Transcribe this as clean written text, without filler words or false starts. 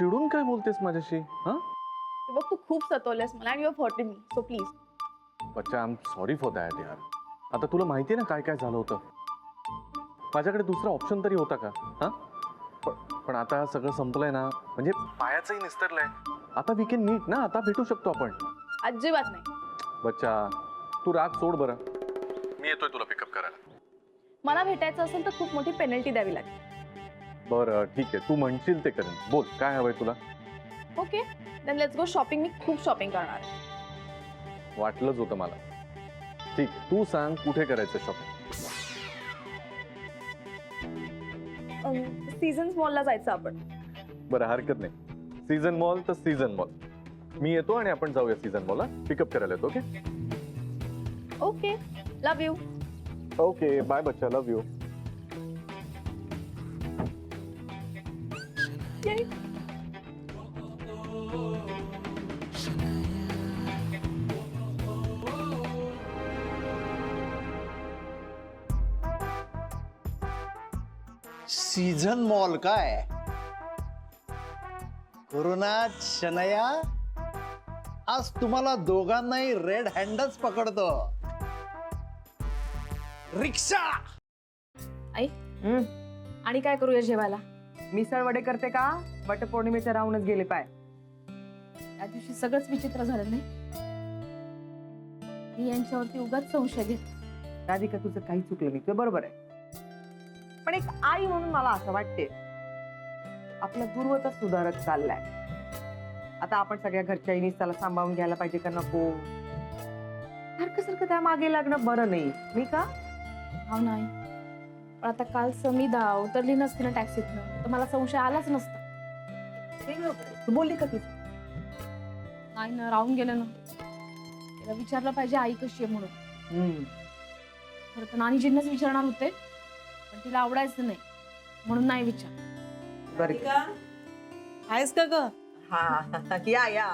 चिडून काय बोलतेस माझ्याशी? हा बघ तू खूप सतवलंस मला आणि you have hurted me so please. बच्चा, I am sorry for that यार. आता तुला माहिती आहे ना काय काय झालं होतं. माझ्याकडे दुसरा ऑप्शन तरी होता का? हा पण आता सगळं संपलंय ना, म्हणजे पायाचंही निस्तरलंय. आता वी कॅन मीट ना, आता भेटू शकतो आपण. अजिबात नाही. बच्चा, तू राग सोड बरं. मी येतोय तुला पिकअप करायला. मला भेटायचं असेल तर खूप मोठी पेनल्टी द्यावी लागेल. बरं ठीक आहे, तू म्हणशील ते करेन. बोल काय हवंय तुला? Okay then let's go shopping. मी खूप शॉपिंग करणार आहे. वाटलंच होतं मला. ठीक आहे, तू सांग कुठे करायचं शॉपिंग? सीझन्स मॉलला जायचं आपण. बरं हरकत नाही. सीझन मॉल तर सीझन मॉल. मी येतो आणि आपण जाऊया सीझन मॉलला. पिकअप करायला येतो. Okay okay love you. Okay bye बच्चा, लव्ह यू. सीझन मॉल काय? गुरुनाथ शनया, आज तुम्हाला दोघांनाही रेड हँडच पकडतो. रिक्षा. आई आणि काय करूया जेवायला? मिसळ वडे करते का? वटपौर्णिमेच्या राहूनच गेले पाय. त्या दिवशी सगळंच विचित्र झालं नाही. मी यांच्यावरती उगाच संशय घेत. राधिका, तुझं काही चुकलं नाही, तुझं बरोबर आहे. पण एक आई म्हणून मला असं वाटते आपला पूर्वचा सुधारत चाललाय. आता आपण सगळ्या घरच्याईनीच त्याला सांभाळून घ्यायला पाहिजे का नको? सारखं सारखं त्या मागे लागणं बरं नाही, नाही का? हा नाही पण आता काल समीदा उतरली नसती ना टॅक्सीतनं तर मला संशय आलाच नसता. तू बोलली का तीच? नाही ना, राहून गेलं ना. तिला विचारलं पाहिजे आई कशी आहे म्हणून. खरं तर नानीजींनाच विचारणार होते पण तिला आवडायचं नाही म्हणून नाही विचार. बरं आहेस का ग? हा या या